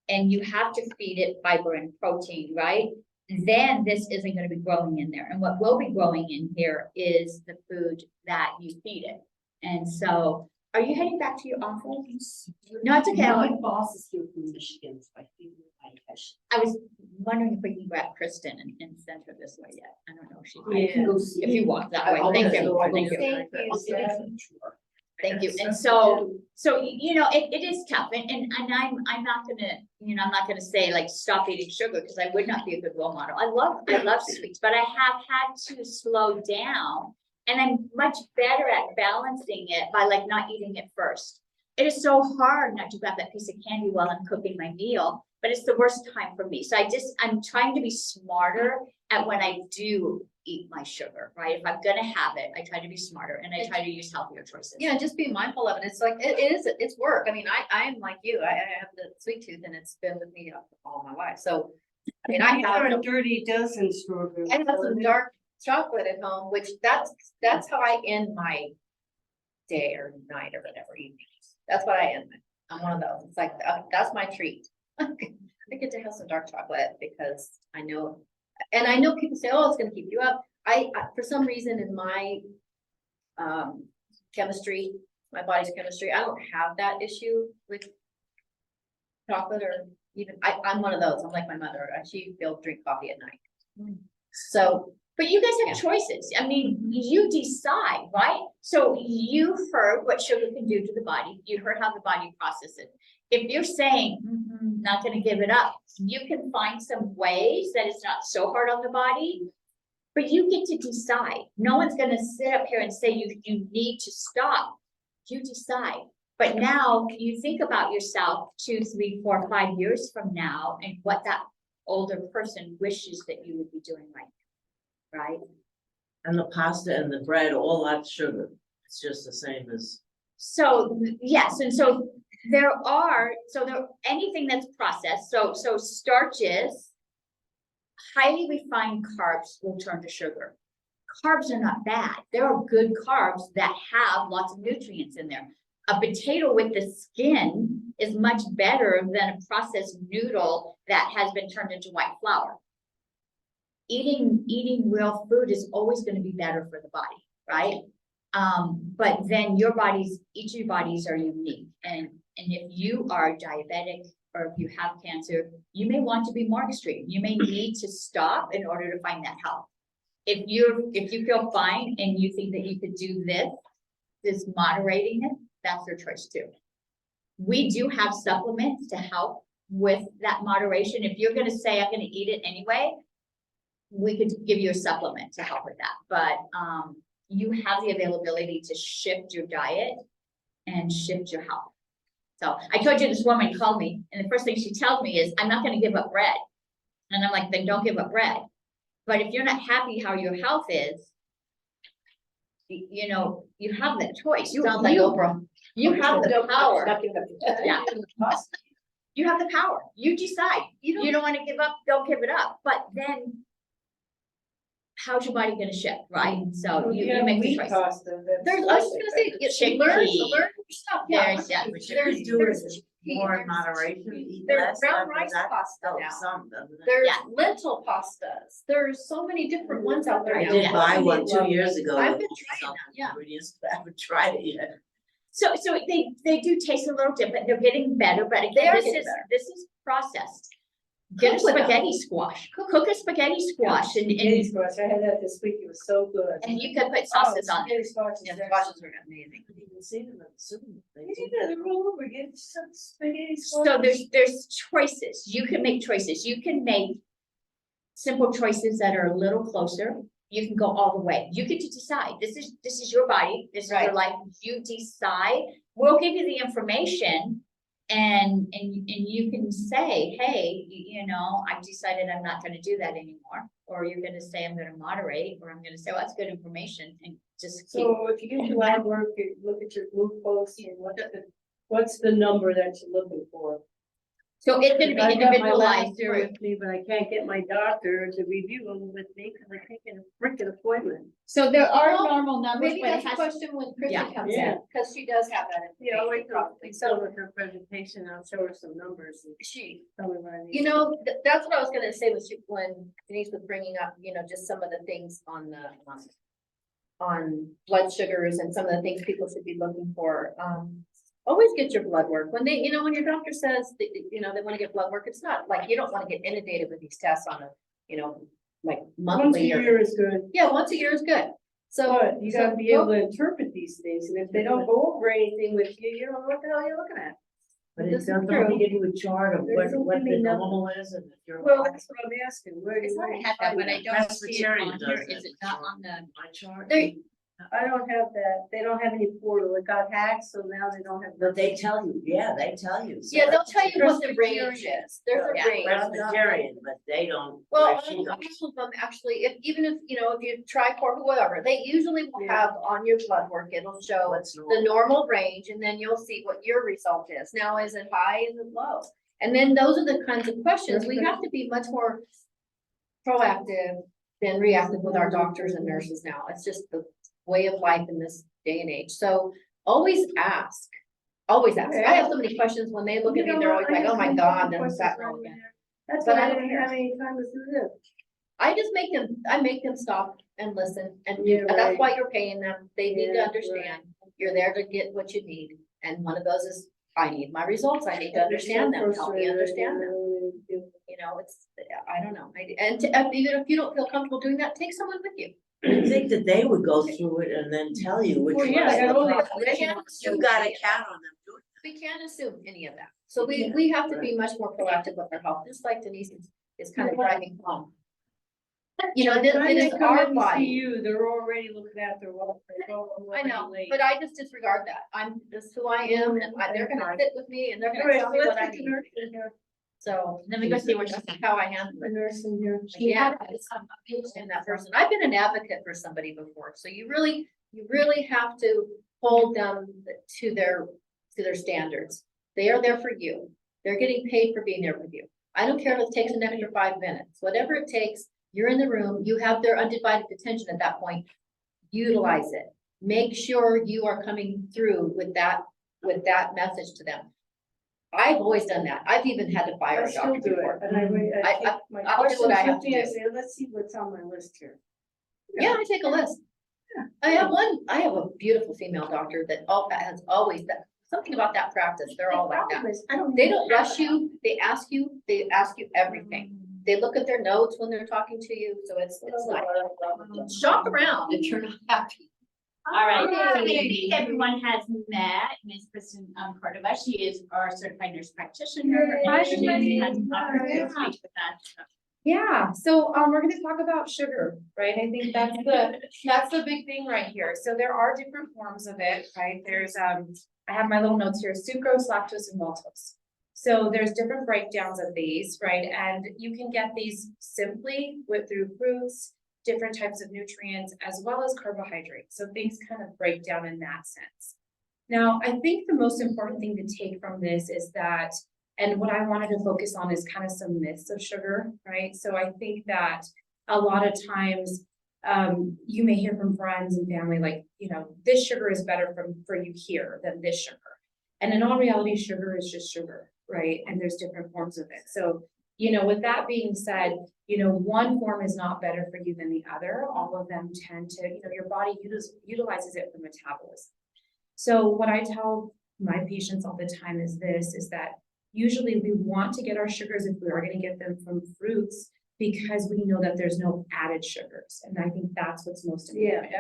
and you have to feed it fiber and protein, right? Then this isn't going to be growing in there. And what will be growing in here is the food that you feed it. And so, are you heading back to your office? No, it's okay. My boss is here from Michigan, so I figured I was wondering if we can grab Kristen and send her this way yet. I don't know if she's. I can go see. If you walk that way, I'll thank go you, see. thank you. Thank you, I'll get Sarah. a tour. Thank you. And so, it is tough and I'm not gonna say like stop eating sugar because I would not be a good role model. I love sweets, but I have had to slow down and I'm much better at balancing it by not eating it first. it is so hard not to grab that piece of candy while I'm cooking my meal, but it's the worst time for me. So I'm trying to be smarter at when I do eat my sugar, right? If I'm gonna have it, I try to be smarter and I try to use healthier choices. Yeah, just be mindful of it. It's like, it's work. I mean, I'm like you. I have the sweet tooth and it's been with me all my life. So, I mean, I have. a dirty dozen strawberries. I have some dark chocolate at home, which that's how I end my day or night or whatever evening. That's what I end with. I'm one of those. It's like, that's my treat. I get to have some dark chocolate because I know, and I know people say, oh, it's gonna keep you up. I for some reason in my chemistry, my body's chemistry, I don't have that issue with chocolate or even, I'm one of those. I'm like my mother. She'll drink coffee at night. So, But you guys have choices. I mean, you decide, right? So you've heard what sugar can do to the body. You heard how the body processes it. If you're saying, not gonna give it up, you can find some ways that it's not so hard on the body. But you get to decide. No one's gonna sit up here and say you need to stop. You decide. But now you think about yourself 2, 3, 4, 5 years from now and what that older person wishes that you would be doing right now, right? And the pasta and the bread, all that sugar, it's just the same as, So, yes, and so anything that's processed, so starches, highly refined carbs will turn to sugar. Carbs are not bad. There are good carbs that have lots of nutrients in there. A potato with the skin is much better than a processed noodle that has been turned into white flour. Eating real food is always going to be better for the body, right? But then each of your bodies are unique. And if you are diabetic or if you have cancer, you may want to be more extreme. You may need to stop in order to find that help. If you feel fine and you think that you could do this moderating it, that's their choice too. We do have supplements to help with that moderation. If you're gonna say, I'm gonna eat it anyway, we could give you a supplement to help with that. But you have the availability to shift your diet and shift your health. So I told you this woman called me and the first thing she tells me is, I'm not gonna give up bread. And I'm like, then don't give up bread. But if you're not happy how your health is, you know, you have that choice. Sounds like Oprah. You have the power. Yeah. You have the power. You decide. You don't want to give up, don't give it up. But then how's your body gonna shift, right? So you make the choice. There's, I was just gonna say, learn your stuff. Yeah. there's doers more in moderation, eat There's less. brown I mean, rice that pasta helps now. some, doesn't it? There's Yeah. lentil pastas. There's so many different ones out there I now. did buy one 2 years ago. I've with been trying some that, yeah. ingredients, but I haven't tried it yet. So they do taste a little different. They're getting better, but They again, are this getting is better. this is processed. Get a Cook with them. spaghetti squash. Cook a spaghetti squash and squash, I had that this week, it was so good. you can put sauces on it. Spaghetti squash Yeah, is the excellent. squashes are amazing. You can see them at the supermarket. Yeah, they're all over, get some spaghetti squash. So there's choices. You can make choices. You can make simple choices that are a little closer. You can go all the way. You get to decide. This is your body. This is your Right. life. You decide. We'll give you the information and you can say, hey, you know, I've decided I'm not gonna do that anymore. Or you're gonna say, I'm gonna moderate, or I'm gonna say, well, that's good information and just keep. So if you get your lab work, you look at your glucose and what's the number that you're looking for? So it's gonna be I've got my lab individualized. here with me, but I can't get my doctor to review them with me because I can't get a freaking appointment. So there are Well, normal numbers, Maybe but it that's a has. question when Kristen Yeah. comes in, Yeah. because she does have that Yeah, I'll information wait till probably. so with her presentation, I'll show her some numbers and She, tell me what I need. you know, that's what I was gonna say when Denise was bringing up, you know, just some of the things on the, on blood sugars and some of the things people should be looking for. Always get your blood work. When they, you know, when your doctor says that, you know, they wanna get blood work, it's not like, you don't wanna get inundated with these tests on a, you know, like Once a monthly or. year is good, Yeah, once a year is good. So. but you gotta be so able to interpret these things, and if they don't go over anything with you, you don't know what the hell you're looking at. But This it is doesn't true. give you a chart of There's what something the we know. normal is and if you're. Well, that's what I'm asking, where do I you? thought I had that, but I don't see it on here. Is it not on the? My chart. There- I don't have that, they don't have any portal, it got hacked, so now they don't have. But they tell you, yeah, they tell you. So Yeah, they'll tell you what the Presbyterian. range is. There's a Yeah, range. Presbyterian, but they don't. Well, where she all goes. of them actually, if, even if, you know, if you try or whoever, they usually will Yeah. have on your blood work, it'll show What's the normal? normal range, and then you'll see what your result is. Now, is it high, is it low? And then those are the kinds of questions, we have to be much more proactive than reactive with our doctors and nurses now. It's just the way of life in this day and age. So always ask. Always ask. I have so many questions when they look at me, they're always like, oh my God, there's that girl again. That's But why I I don't didn't care. have any time to do this. I just make them stop and listen, and Yeah, that's right. why you're paying them. They need to Yeah, understand. You're there to get what you need, and one of those is, I need my results. I need to understand them, help me understand them. You know, it's, I don't know. Even if you don't feel comfortable doing that, take someone with you. I think that they would go through it and then tell you which Well, one. yeah, I got all the You gotta count on them doing. We can't assume any of that. So we have to be much more proactive with our health, just like Denise is kind of driving home. You know, it is our body. You, they're already looking at their well. I know, but I just disregard that. This is who I am, and they're gonna sit with me and they're gonna tell me what I need. So Let me go see what that's she's. how I handle The it. nurse in here. Yeah, and that person. I've been an advocate for somebody before, so you really have to hold them to their standards. They are there for you. They're getting paid for being there for you. I don't care if it takes an extra 5 minutes, whatever it takes, you're in the room, you have their undivided attention at that point. Utilize it. Make sure you are coming through with that message to them. I've always done that. I've even had to fire I a still doctor do before. it, and I wait, I- I take my I'll do what I questions have with to me, I do. say, let's see what's on my list here. Yeah, I take a list. I have a beautiful female doctor that has always, something about that practice, they're all like that. They don't rush you, they ask you everything. They look at their notes when they're talking to you, so it's like, shop around if you're not happy. All right, so I Yay. think everyone has met Ms. Kristen Cordova. She is our certified nurse practitioner. Hi, She everybody. has an opportunity to speak with us. Yeah, so we're gonna talk about sugar, right? I think that's the big thing right here. So there are different forms of it, right? There's I have my little notes here, sucrose, lactose, and maltose. So there's different breakdowns of these, right? And you can get these simply through fruits, different types of nutrients, as well as carbohydrates. So things kind of break down in that sense. Now, I think the most important thing to take from this is that, and what I wanted to focus on is kind of some myths of sugar, right? So I think that a lot of times, you may hear from friends and family, like, you know, this sugar is better for you here than this sugar. And in all reality, sugar is just sugar, right? And there's different forms of it. So, you know, with that being said, you know, one form is not better for you than the other. All of them tend to, you know, your body utilizes it for metabolism. So what I tell my patients all the time is that usually we want to get our sugars, if we are going to get them, from fruits, because we know that there's no added sugars. And I think that's what's most important.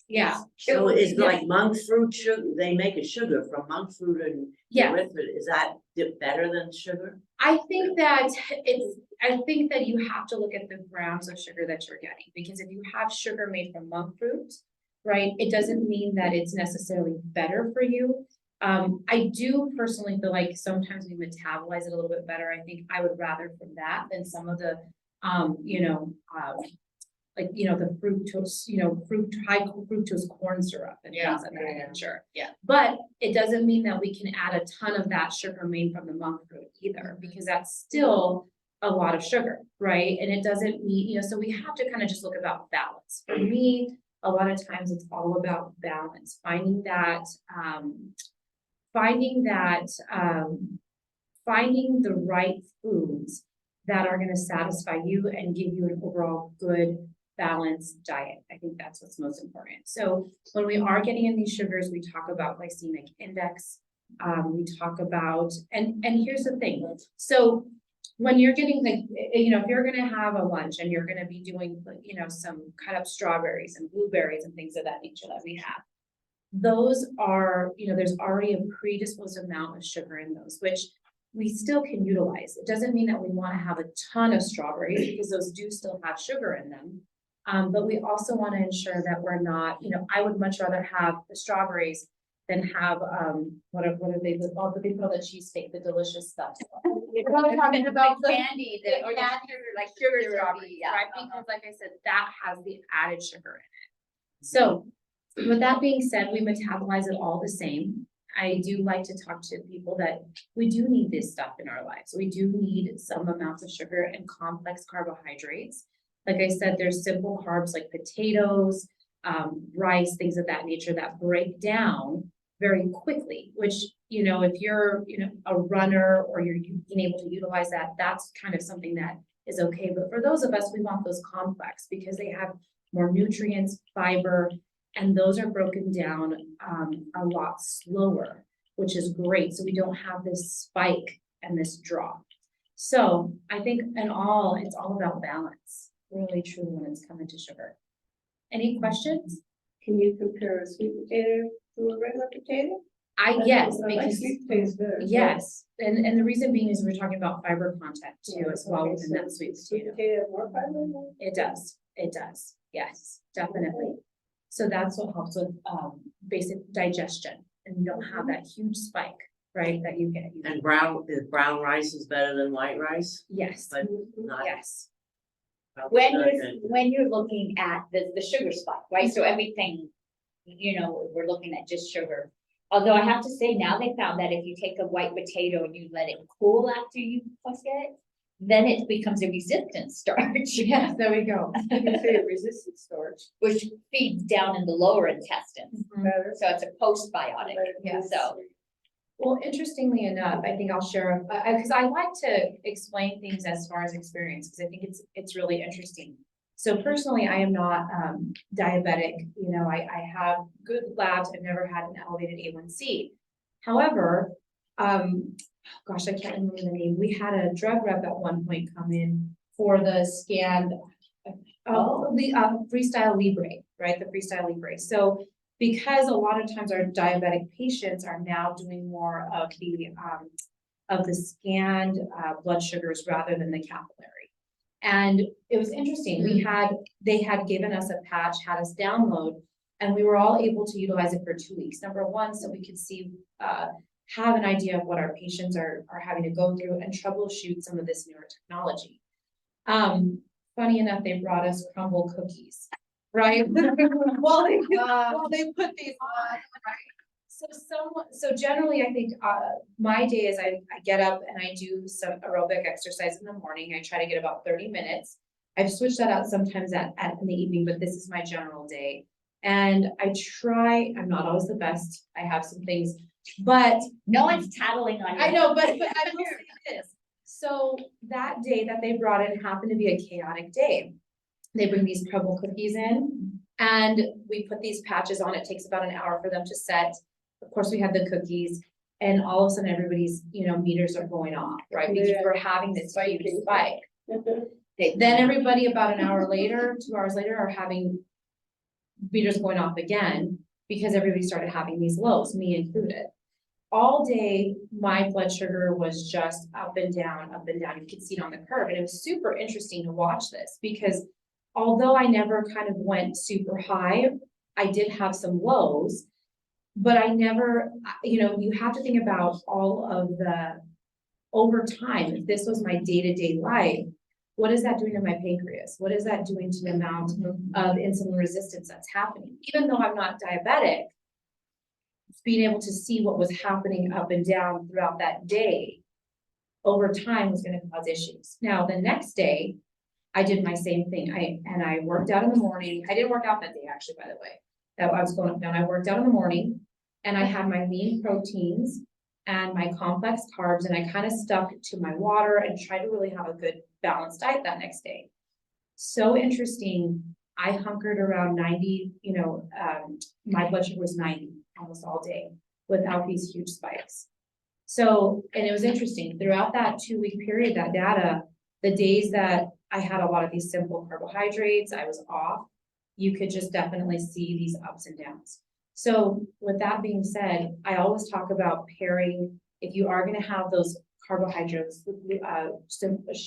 Yeah. So it's like monk fruit sugar, they make a sugar from monk fruit and Yeah. erythrit. Is that better than sugar? I think that you have to look at the grams of sugar that you're getting, because if you have sugar made from monk fruit, right, it doesn't mean that it's necessarily better for you. I do personally feel like sometimes we metabolize it a little bit better. I think I would rather from that than some of the, like, you know, the fructose, you know, high fructose corn syrup and things of that nature. Yeah. But it doesn't mean that we can add a ton of that sugar made from the monk fruit either, because that's still a lot of sugar, right? And it doesn't mean, you know, so we have to kind of just look about balance. For me, a lot of times it's all about balance, finding the right foods that are going to satisfy you and give you an overall good balanced diet. I think that's what's most important. So when we are getting in these sugars, we talk about glycemic index. We talk about, and here's the thing. So when you're getting, like, you know, if you're going to have a lunch and you're going to be doing, like, you know, some cut up strawberries and blueberries and things of that nature that we have, those are, you know, there's already a predisposed amount of sugar in those, which we still can utilize. It doesn't mean that we want to have a ton of strawberries, because those do still have sugar in them. But we also want to ensure that we're not, I would much rather have the strawberries than have, what are they, all the people that cheesesteak, the delicious stuff. We're not talking about the Candy, the or candy, like sugar syrupy, strawberries, yeah. right? Because like I said, that has the added sugar in it. So with that being said, we metabolize it all the same. I do like to talk to people that we do need this stuff in our lives. We do need some amounts of sugar and complex carbohydrates. Like I said, there's simple carbs like potatoes, rice, things of that nature that break down very quickly, which, if you're, a runner or you're being able to utilize that, that's kind of something that is okay. But for those of us, we want those complex because they have more nutrients, fiber, and those are broken down a lot slower, which is great. So we don't have this spike and this drop. So I think it's all about balance, really truly when it's coming to sugar. Any questions? Can you compare a sweet potato to a regular potato? Yes, I like because sweet potatoes better. yes, and the reason being is we're talking about fiber content too as well Okay, within so that sweet Sweet potato. potato have more fiber? It does, yes, definitely. So that's what helps with basic digestion, and you don't have that huge spike, right, that you get. And brown rice is better than white rice, Yes, but not. yes, When you're looking at the sugar spike, right, so everything, we're looking at just sugar. Although I have to say, now they found that if you take a white potato and you let it cool after you cook it, then it becomes a resistant starch. yes, there we go. You can say a resistant starch. Which feeds down in the lower intestines, Better. so it's a postbiotic, Yes. so. Well, interestingly enough, I think I'll share, because I like to explain things as far as experience, because I think it's really interesting. So personally, I am not diabetic, I have good labs, I've never had an elevated A1C. However, gosh, I can't remember the name, we had a drug rep at one point come in for the scanned, Freestyle Libre, right, the Freestyle Libre. So because a lot of times our diabetic patients are now doing more of the scanned blood sugars rather than the capillary. And it was interesting, they had given us a patch, had us download, and we were all able to utilize it for 2 weeks. Number one, so we could see, have an idea of what our patients are having to go through and troubleshoot some of this newer technology. Funny enough, they brought us crumble cookies, right? Well, they put these on, right? So generally, I think, my day is I get up and I do some aerobic exercise in the morning. I try to get about 30 minutes. I've switched that out sometimes in the evening, but this is my general day. And I'm not always the best. I have some things, but No one's tattling on you. I know, but I will say this. So that day that they brought in happened to be a chaotic day. They bring these crumble cookies in and we put these patches on. It takes about an hour for them to set. Of course, we had the cookies and all of a sudden everybody's, meters are going off, right? Because we're having this huge spike. Then everybody about an hour later, 2 hours later are having meters going off again because everybody started having these lows, me included. All day, my blood sugar was just up and down, up and down. You could see it on the curve. And it was super interesting to watch this because although I never kind of went super high, I did have some lows. But I never, you have to think about all of the, over time, if this was my day-to-day life, what is that doing to my pancreas? What is that doing to the amount of insulin resistance that's happening? Even though I'm not diabetic, being able to see what was happening up and down throughout that day over time was going to cause issues. Now, the next day, I did my same thing. I worked out in the morning. I didn't work out that day, actually, by the way. That I was going up down. I worked out in the morning. And I had my lean proteins and my complex carbs, and I kind of stuck to my water and tried to really have a good balanced diet that next day. So interesting. I hunkered around 90, my blood sugar was 90 almost all day without these huge spikes. So, and it was interesting throughout that 2-week period, that data, the days that I had a lot of these simple carbohydrates, I was off, you could just definitely see these ups and downs. So with that being said, I always talk about pairing, if you are going to have those carbohydrates,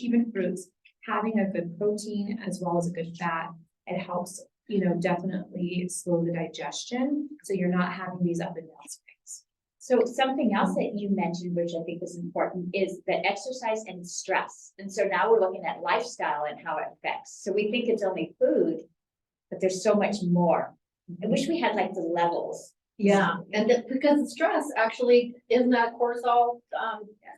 even fruits, having a good protein as well as a good fat It helps, definitely slow the digestion, so you're not having these up and down swings. So something else that you mentioned, which I think is important, is the exercise and stress. And so now we're looking at lifestyle and how it affects. So we think it's only food, but there's so much more. I wish we had like the levels. Yeah, and because the stress actually, isn't that cortisol,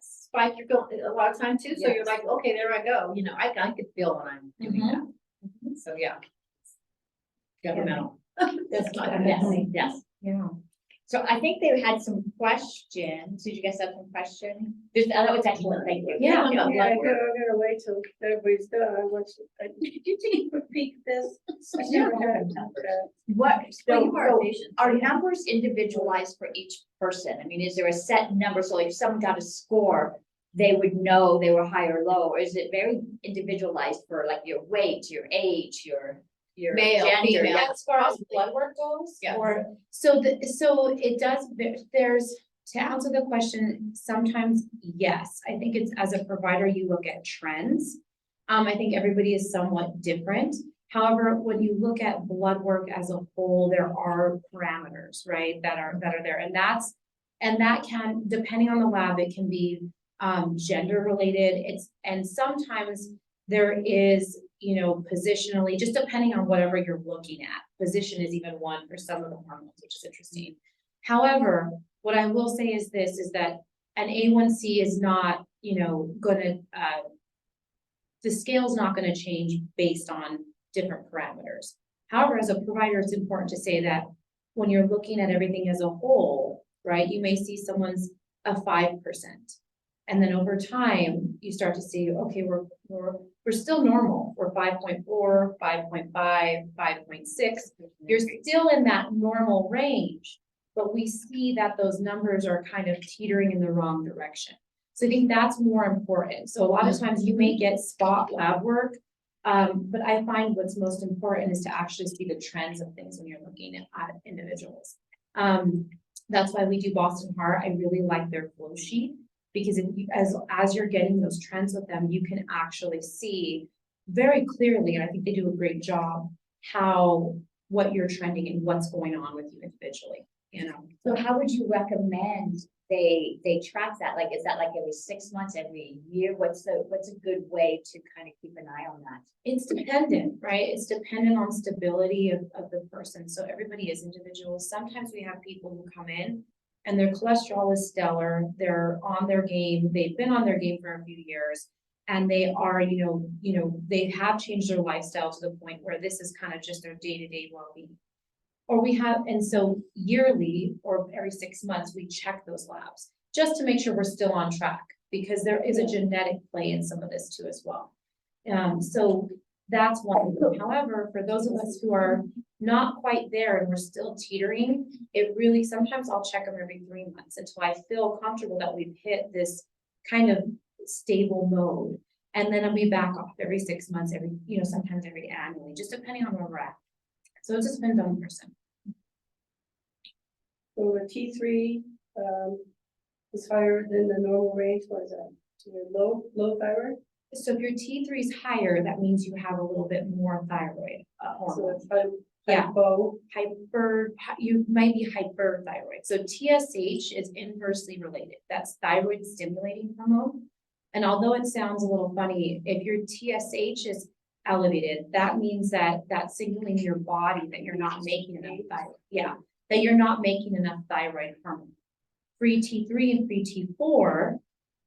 spike you're going a lot of time too, so you're Yes. like, okay, there I go, I could feel when I'm doing that. So, yeah. Governmental. That's not. Yes, yes. Yeah. So I think they had some questions. Did you guys have some questions? That was excellent, thank you. Yeah. About blood I'm work. gonna wait till everybody's done. I want you, could you take a quick peek at this? I never had that. What, Well, so, you are a so patient. are numbers individualized for each person? I mean, is there a set number? So like if someone got a score, they would know they were high or low, or is it very individualized for like your weight, your age, your Male, gender? female. Yeah. As far as blood work goes, Yeah. or, so it does, there's, to answer the question, sometimes, yes, I think it's, as a provider, you look at trends. I think everybody is somewhat different. However, when you look at blood work as a whole, there are parameters, right, that are there, and that can, depending on the lab, it can be gender related, and sometimes there is, positionally, just depending on whatever you're looking at. Position is even one for some of the hormones, which is interesting. However, what I will say is this, is that an A1C is not, gonna, the scale's not gonna change based on different parameters. However, as a provider, it's important to say that when you're looking at everything as a whole, right, you may see someone's a 5%. And then over time, you start to see, okay, we're still normal. We're 5.4, 5.5, 5.6. You're still in that normal range, but we see that those numbers are kind of teetering in the wrong direction. So I think that's more important. So a lot of times you may get spot lab work, but I find what's most important is to actually see the trends of things when you're looking at individuals. That's why we do Boston Heart. I really like their flow sheet, because if you, as you're getting those trends with them, you can actually see very clearly, and I think they do a great job, what you're trending and what's going on with you individually, So how would you recommend they track that? Like, is that like every 6 months, every year? What's a good way to kind of keep an eye on that? It's dependent, right? It's dependent on stability of the person. So everybody is individual. Sometimes we have people who come in and their cholesterol is stellar. They're on their game. They've been on their game for a few years. And they are, they have changed their lifestyle to the point where this is kind of just their day-to-day well-being. Or we have, and so yearly or every 6 months, we check those labs just to make sure we're still on track, because there is a genetic play in some of this too as well. So that's one. However, for those of us who are not quite there and we're still teetering, it really, sometimes I'll check them every 3 months until I feel comfortable that we've hit this kind of stable mode. And then I'll be back off every 6 months, sometimes every annually, just depending on where we're at. So it just depends on the person. So a T3, is higher than the normal range, what is that? Low thyroid? So if your T3 is higher, that means you have a little bit more thyroid So hormone. it's Yeah. hypo. You might be hyperthyroid. So TSH is inversely related. That's thyroid stimulating hormone. And although it sounds a little funny, if your TSH is elevated, that means that that's signaling your body that you're not making enough thyroid. Yeah, that you're not making enough thyroid hormone. Free T3 and free T4,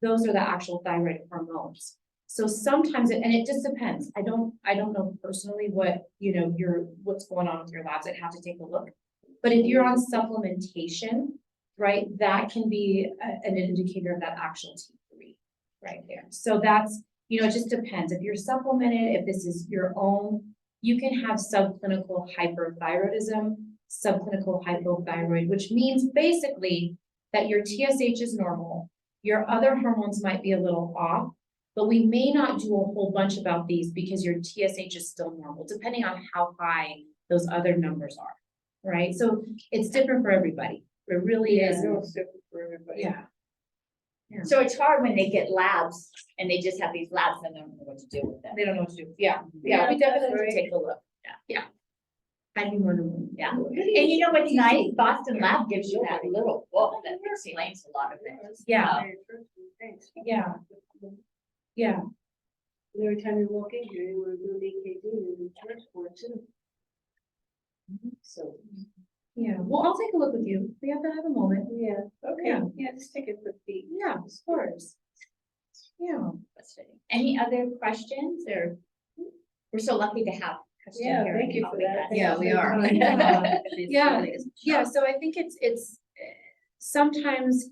those are the actual thyroid hormones. So sometimes, and it just depends. I don't know personally what, what's going on with your labs. I'd have to take a look. But if you're on supplementation, right, that can be an indicator of that actual T3 right there. So that's, it just depends. If you're supplemented, if this is your own, you can have subclinical hyperthyroidism, subclinical hypothyroid, which means basically that your TSH is normal, your other hormones might be a little off, but we may not do a whole bunch about these because your TSH is still normal, depending on how high those other numbers are, right? So it's different for everybody. It really is. It's different for everybody. Yeah. So it's hard when they get labs and they just have these labs and they don't know what to do with them. They don't know what to do. Yeah, Yeah, we definitely that's have to take a look. I'd be more than willing. Yeah. And you know what's nice? Boston Lab gives you that little book that explains a lot of things. Yeah, yeah. Yeah, Every time you walk in here, you were doing EKG and the church for it too. So, yeah. Well, I'll take a look with you. We have to have a moment. yeah, okay, Yeah. yeah, just take a quick peek. Yeah, of course. Yeah. Any other questions or? We're so lucky to have. Kristen Yeah, here thank and you for helping that. us. Yeah, we are. Yeah. Yeah, so I think it's sometimes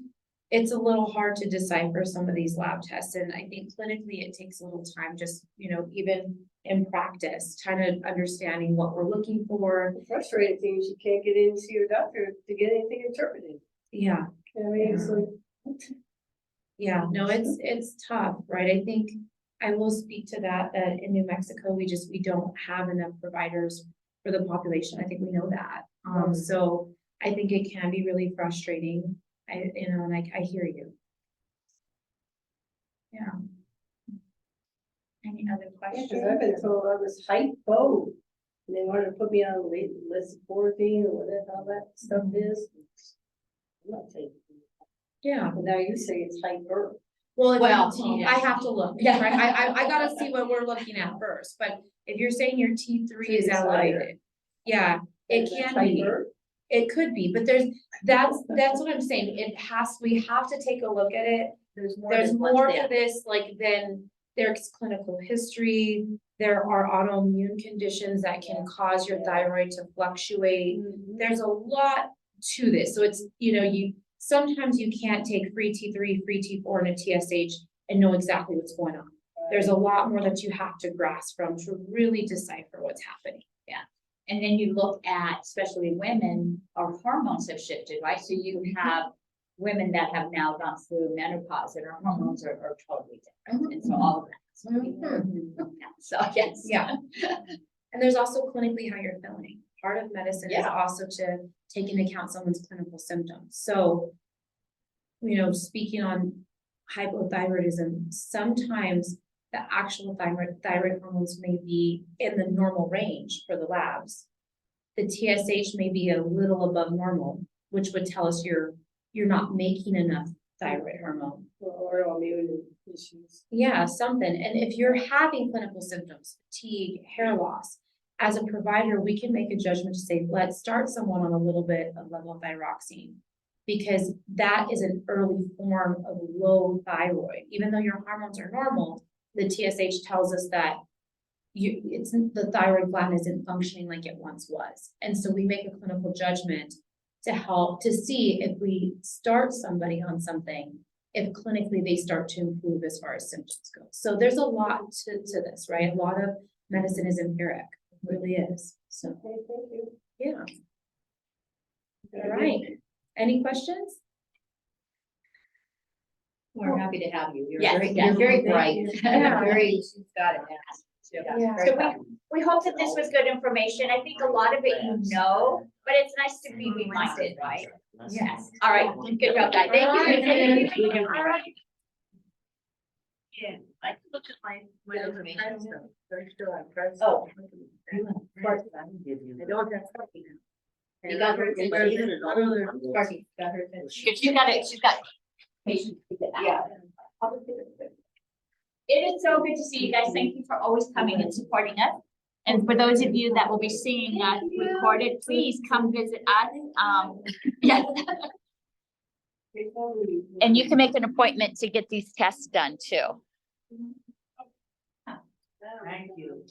it's a little hard to decipher some of these lab tests, and I think clinically it takes a little time, just, even in practice, kind of understanding what we're looking for. The frustrating thing is you can't get in to see your doctor to get anything interpreted. Yeah, I mean, it's like, yeah, no, it's tough, right? I think I will speak to that in New Mexico, we don't have enough providers for the population. I think we know that. So I think it can be really frustrating. And I hear you. Yeah. Any other questions? cause I've been told I was hypo. And they wanted to put me on lisipordine or whatever all that stuff is. I'm not taking it. Yeah. But now you say it's hyper. Well, Well, I have to look, Yeah. right? I gotta see what we're looking at first, but if you're saying your T3 is It's higher. elevated. Yeah, it Is that can be. hyper? It could be, but that's what I'm saying. We have to take a look at it. There's There's more to this, like, than there's clinical history. There are autoimmune conditions that can cause your thyroid to fluctuate. There's a lot to this. So it's, sometimes you can't take free T3, free T4 and a TSH and know exactly what's going on. There's a lot more that you have to grasp from to really decipher what's happening. And then you look at, especially women, our hormones have shifted, right? So you have women that have now gone through menopause and our hormones are totally different. And so all of that. So yes. Yeah. And there's also clinically how you're feeling. Part of medicine is Yeah. also to take into account someone's clinical symptoms. So, speaking on hypothyroidism, sometimes the actual thyroid hormones may be in the normal range for the labs. The TSH may be a little above normal, which would tell us you're not making enough thyroid hormone. Or autoimmune issues. Yeah, something. And if you're having clinical symptoms, fatigue, hair loss, as a provider, we can make a judgment to say, let's start someone on a little bit of levothyroxine, because that is an early form of low thyroid. Even though your hormones are normal, the TSH tells us that the thyroid gland isn't functioning like it once was. And so we make a clinical judgment to help to see if we start somebody on something, if clinically they start to improve as far as symptoms go. So there's a lot to this, right? A lot of medicine is empiric, it really is. So, Okay, thank you. yeah. All right. Any questions? We're happy to have you. Yes, yes. You're very bright. Yeah. She's got it. Yeah. So we hope that this was good information. I think a lot of it but it's nice to be reminded, right? Yes. All right. Good job, guys. Thank you. All right. Yeah, I can look at my other friends though. They're still on first. Oh. I don't have. You got her attention. Sparky. Got her attention. She's got patience to get that. Yeah. It is so good to see you guys. Thank you for always coming and supporting us. And for those of you that will be seeing that recorded, please come visit us. Yes. And you can make an appointment to get these tests done too. Thank you.